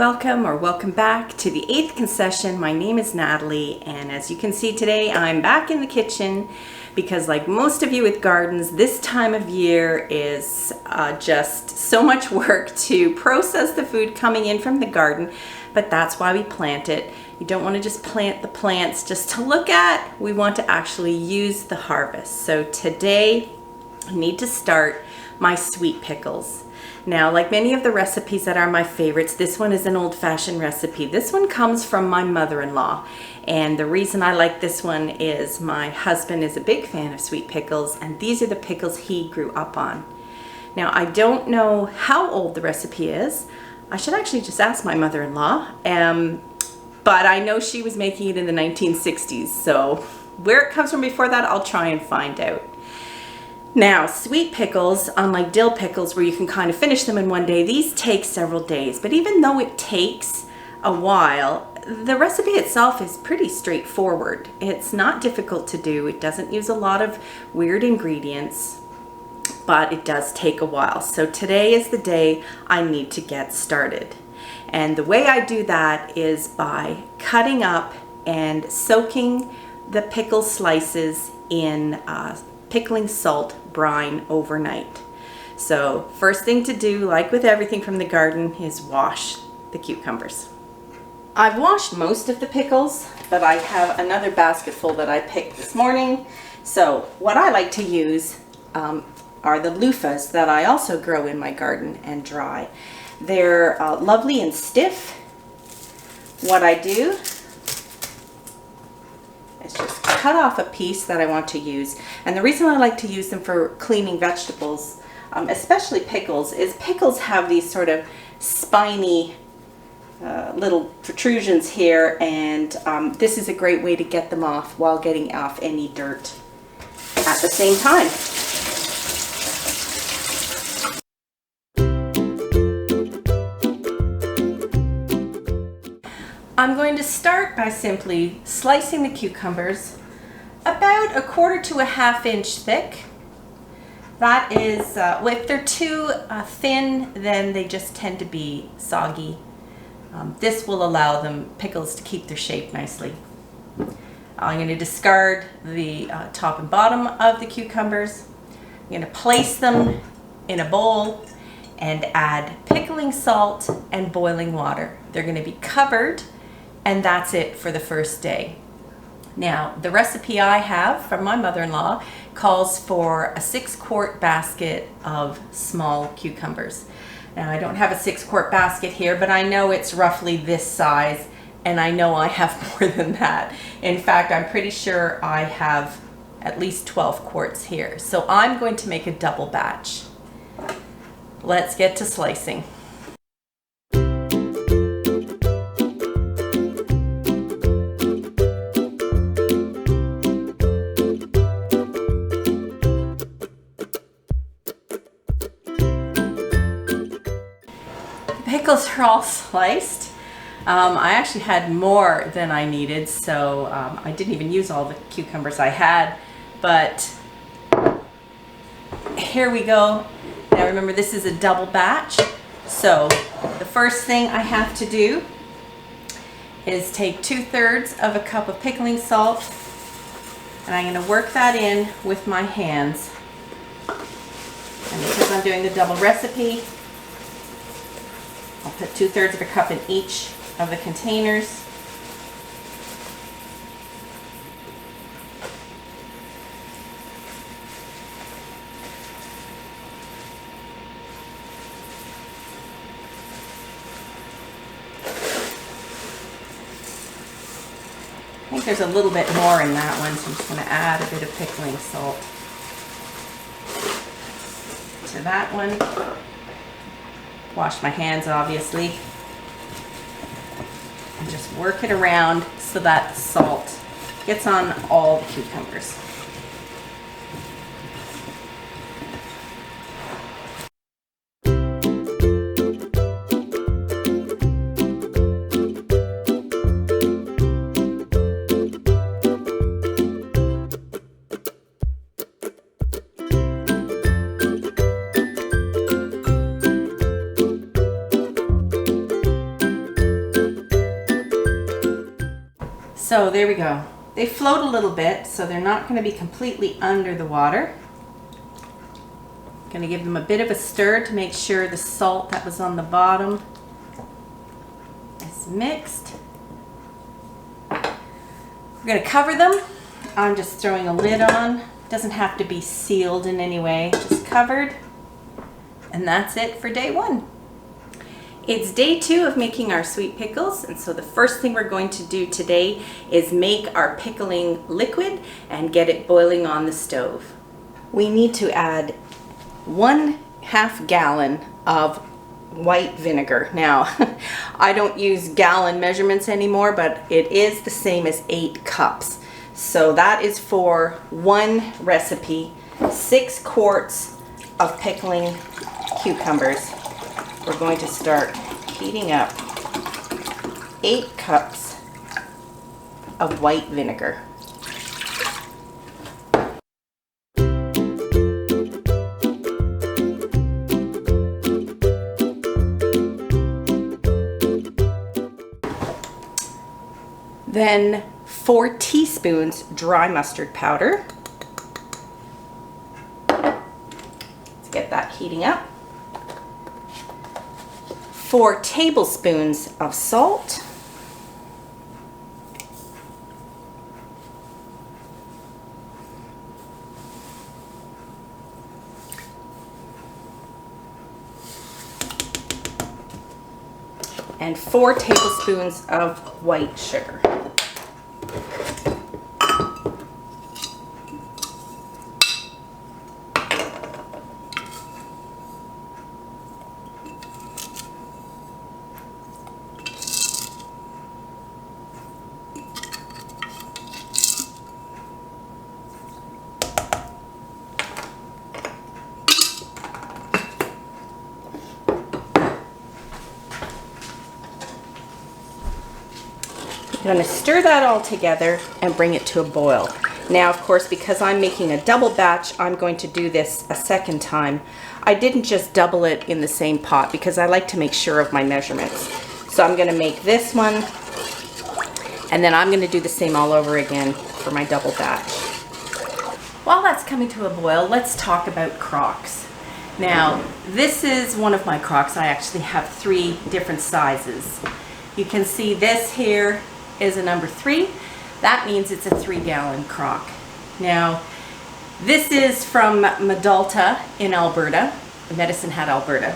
welcome or welcome back to the 8th concession. My name is Natalie, and as you can see today, I'm back in the kitchen because like most of you with gardens, this time of year is just so much work to process the food coming in from the garden, but that's why we plant it. You don't want to just plant the plants just to look at. We want to actually use the harvest. So today, I need to start my sweet pickles. Now, like many of the recipes that are my favorites, this one is an old-fashioned recipe. This one comes from my mother-in-law, and the reason I like this one is my husband is a big fan of sweet pickles, and these are the pickles he grew up on. Now, I don't know how old the recipe is. I should actually just ask my mother-in-law, but I know she was making it in the 1960s, so where it comes from before that, I'll try and find out. Now, sweet pickles, unlike dill pickles where you can kind of finish them in one day, these take several days. But even though it takes a while, the recipe itself is pretty straightforward. It's not difficult to do. It doesn't use a lot of weird ingredients, but it does take a while. So today is the day I need to get started. And the way I do that is by cutting up and soaking the pickle slices in pickling salt brine overnight. So first thing to do, like with everything from the garden, is wash the cucumbers. I've washed most of the pickles, but I have another basket full that I picked this morning. So what I like to use are the loofahs that I also grow in my garden and dry. They're lovely and stiff. What I do is just cut off a piece that I want to use. And the reason I like to use them for cleaning vegetables, especially pickles, is pickles have these sort of spiny little protrusions here, and this is a great way to get them off while getting off any dirt at the same time. I'm going to start by simply slicing the cucumbers about 1/4 to 1/2 inch thick. That is, if they're too thin, then they just tend to be soggy. This will allow them pickles to keep their shape nicely. I'm going to discard the top and bottom of the cucumbers. I'm going to place them in a bowl and add pickling salt and boiling water. They're going to be covered, and that's it for the first day. Now, the recipe I have from my mother-in-law calls for a 6-quart basket of small cucumbers. Now, I don't have a 6-quart basket here, but I know it's roughly this size, and I know I have more than that. In fact, I'm pretty sure I have at least 12 quarts here. So I'm going to make a double batch. Let's get to slicing. Pickles are all sliced. I actually had more than I needed, so I didn't even use all the cucumbers I had, but here we go. Now remember, this is a double batch, so the first thing I have to do is take 2/3 of a cup of pickling salt, and I'm going to work that in with my hands. And because I'm doing the double recipe, I'll put 2/3 of a cup in each of the containers. I think there's a little bit more in that one, so I'm just going to add a bit of pickling salt to that one. Wash my hands, obviously, and just work it around so that salt gets on all the cucumbers. So there we go. They float a little bit, so they're not going to be completely under the water. Going to give them a bit of a stir to make sure the salt that was on the bottom is mixed. We're going to cover them. I'm just throwing a lid on. Doesn't have to be sealed in any way, just covered. And that's it for day one. It's day 2 of making our sweet pickles, and so the first thing we're going to do today is make our pickling liquid and get it boiling on the stove. We need to add 1/2 gallon of white vinegar. Now, I don't use gallon measurements anymore, but it is the same as 8 cups. So that is for one recipe, 6 quarts of pickling cucumbers. We're going to start heating up 8 cups of white vinegar. Then 4 teaspoons dry mustard powder. Let's get that heating up. 4 tablespoons of salt. And 4 tablespoons of white sugar. I'm going to stir that all together and bring it to a boil. Now, of course, because I'm making a double batch, I'm going to do this a second time. I didn't just double it in the same pot because I like to make sure of my measurements. So I'm going to make this one, and then I'm going to do the same all over again for my double batch. While that's coming to a boil, let's talk about crocks. Now, this is one of my crocks. I actually have 3 different sizes. You can see this here is a number 3. That means it's a 3-gallon crock. Now, this is from Medalta in Alberta, Medicine Hat, Alberta.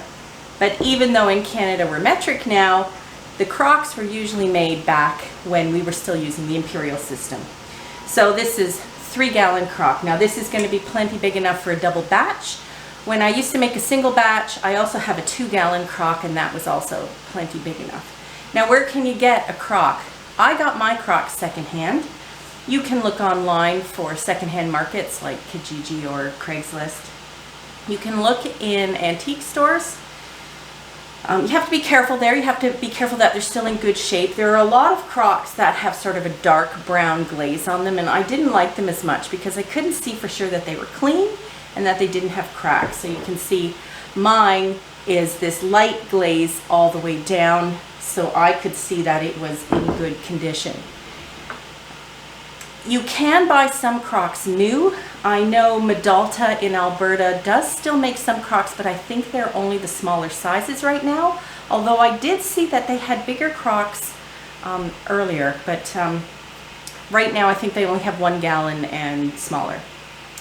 But even though in Canada we're metric now, the crocks were usually made back when we were still using the imperial system. So this is 3-gallon crock. Now this is going to be plenty big enough for a double batch. When I used to make a single batch, I also have a 2-gallon crock, and that was also plenty big enough. Now, where can you get a crock? I got my crock secondhand. You can look online for secondhand markets like Kijiji or Craigslist. You can look in antique stores. You have to be careful there. You have to be careful that they're still in good shape. There are a lot of crocks that have sort of a dark brown glaze on them, and I didn't like them as much because I couldn't see for sure that they were clean and that they didn't have cracks. So you can see mine is this light glaze all the way down, so I could see that it was in good condition. You can buy some crocks new. I know Medalta in Alberta does still make some crocks, but I think they're only the smaller sizes right now. Although I did see that they had bigger crocks earlier, but right now I think they only have 1 gallon and smaller.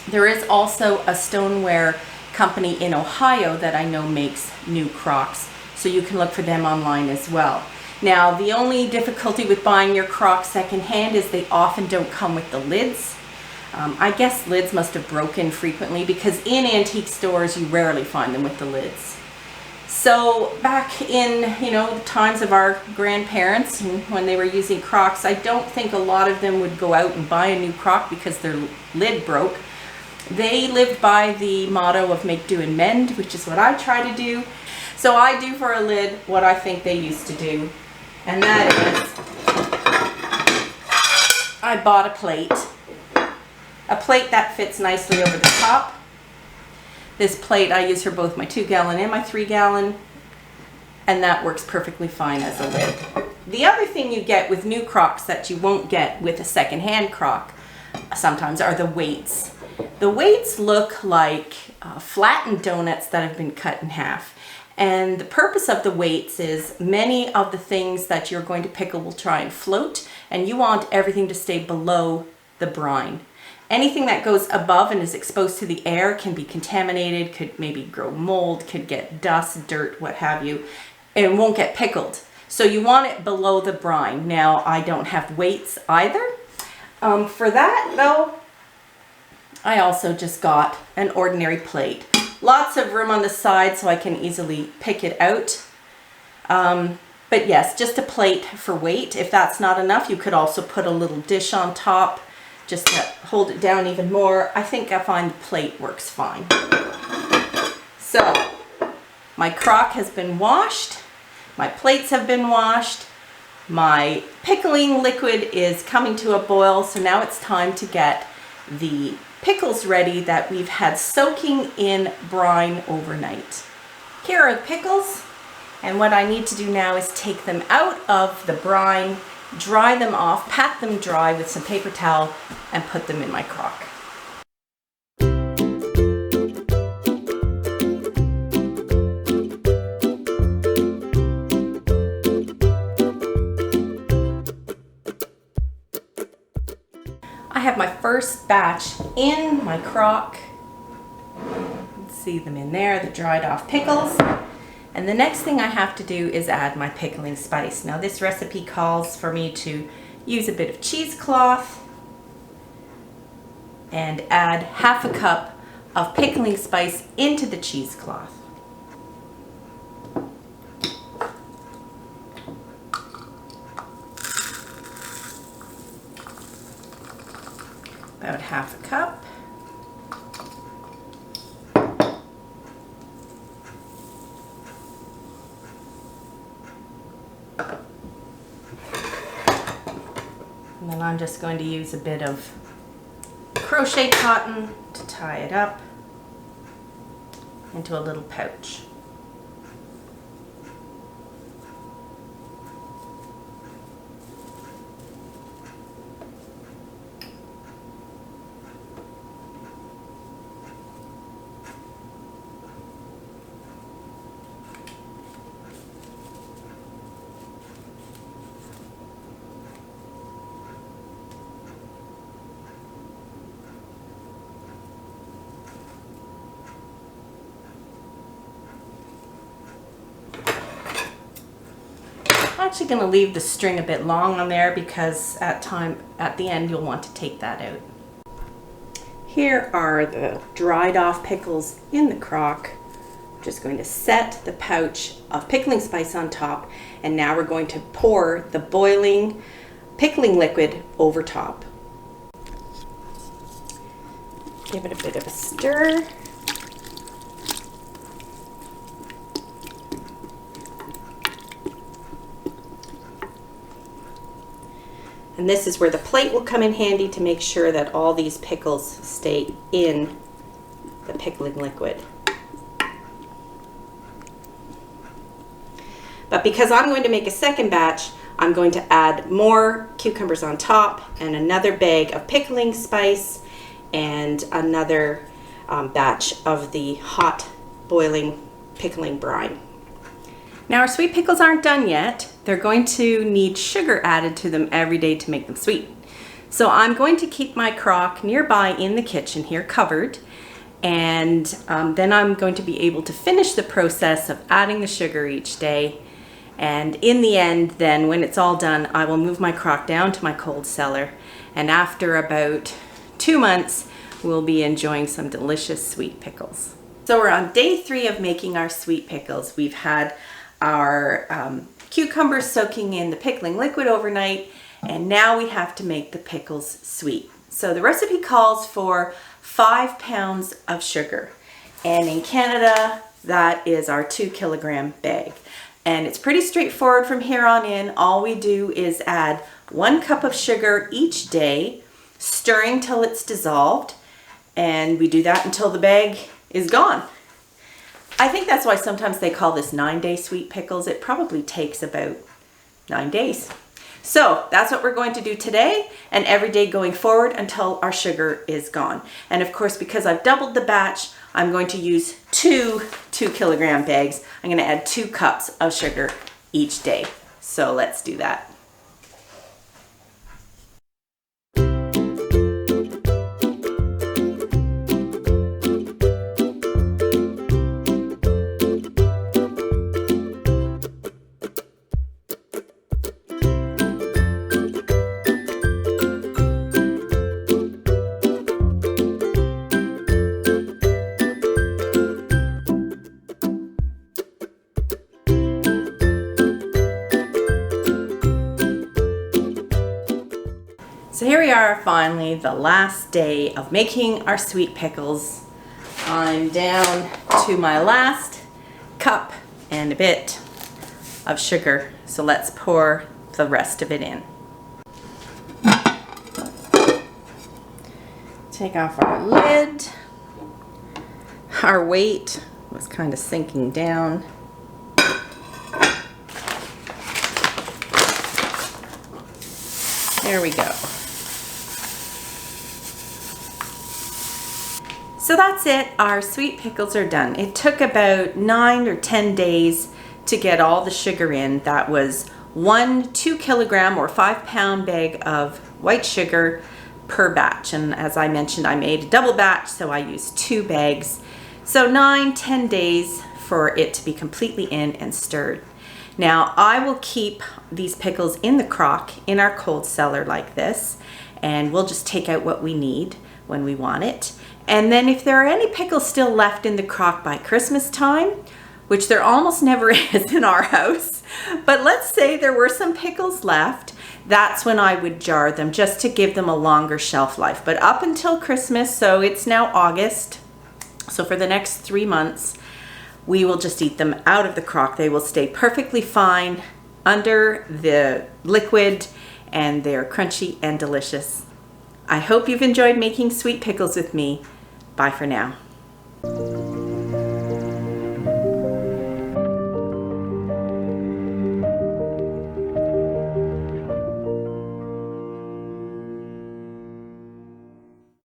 There is also a stoneware company in Ohio that I know makes new crocks, so you can look for them online as well. Now, the only difficulty with buying your crocks secondhand is they often don't come with the lids. I guess lids must have broken frequently because in antique stores you rarely find them with the lids. So back in, the times of our grandparents when they were using crocks, I don't think a lot of them would go out and buy a new crock because their lid broke. They lived by the motto of make do and mend, which is what I try to do. So I do for a lid what I think they used to do, and that is I bought a plate that fits nicely over the top. This plate I use for both my 2-gallon and my 3-gallon, and that works perfectly fine as a lid. The other thing you get with new crocks that you won't get with a secondhand crock sometimes are the weights. The weights look like flattened donuts that have been cut in half. And the purpose of the weights is many of the things that you're going to pickle will try and float, and you want everything to stay below the brine. Anything that goes above and is exposed to the air can be contaminated, could maybe grow mold, could get dust, dirt, what have you, and won't get pickled. So you want it below the brine. Now, I don't have weights either. For that though, I also just got an ordinary plate. Lots of room on the side so I can easily pick it out. But yes, just a plate for weight. If that's not enough, you could also put a little dish on top just to hold it down even more. I think I find the plate works fine. So my crock has been washed. My plates have been washed. My pickling liquid is coming to a boil. So now it's time to get the pickles ready that we've had soaking in brine overnight. Here are the pickles. And what I need to do now is take them out of the brine, dry them off, pat them dry with some paper towel, and put them in my crock. I have my first batch in my crock. See them in there, the dried off pickles. And the next thing I have to do is add my pickling spice. Now this recipe calls for me to use a bit of cheesecloth and add half a cup of pickling spice into the cheesecloth. About half a cup. And then I'm just going to use a bit of crochet cotton to tie it up into a little pouch. I'm actually going to leave the string a bit long on there because at the end you'll want to take that out. Here are the dried off pickles in the crock. I'm just going to set the pouch of pickling spice on top, and now we're going to pour the boiling pickling liquid over top. Give it a bit of a stir. And this is where the plate will come in handy to make sure that all these pickles stay in the pickling liquid. But because I'm going to make a second batch, I'm going to add more cucumbers on top and another bag of pickling spice and another batch of the hot boiling pickling brine. Now our sweet pickles aren't done yet. They're going to need sugar added to them every day to make them sweet. So I'm going to keep my crock nearby in the kitchen here covered, and then I'm going to be able to finish the process of adding the sugar each day. And in the end, then when it's all done, I will move my crock down to my cold cellar, and after about 2 months, we'll be enjoying some delicious sweet pickles. So we're on day 3 of making our sweet pickles. We've had our cucumbers soaking in the pickling liquid overnight, and now we have to make the pickles sweet. So the recipe calls for 5 pounds of sugar, and in Canada that is our 2 kilogram bag. And it's pretty straightforward from here on in. All we do is add 1 cup of sugar each day, stirring till it's dissolved, and we do that until the bag is gone. I think that's why sometimes they call this 9-day sweet pickles. It probably takes about 9 days. So that's what we're going to do today and every day going forward until our sugar is gone. And of course, because I've doubled the batch, I'm going to use two 2-kilogram bags. I'm going to add 2 cups of sugar each day. So let's do that. So here we are, finally, the last day of making our sweet pickles. I'm down to my last cup and a bit of sugar. So let's pour the rest of it in. Take off our lid. Our weight was kind of sinking down. There we go. So that's it, our sweet pickles are done. It took about 9 or 10 days to get all the sugar in. That was 1 2-kilogram or 5-pound bag of white sugar per batch. And as I mentioned, I made a double batch, so I used 2 bags. So 9-10 days for it to be completely in and stirred. Now I will keep these pickles in the crock in our cold cellar like this, and we'll just take out what we need when we want it. And then if there are any pickles still left in the crock by Christmas time, which there almost never is in our house, but let's say there were some pickles left, that's when I would jar them just to give them a longer shelf life. But up until Christmas, so it's now August, so for the next 3 months, we will just eat them out of the crock. They will stay perfectly fine under the liquid, and they're crunchy and delicious. I hope you've enjoyed making sweet pickles with me. Bye for now.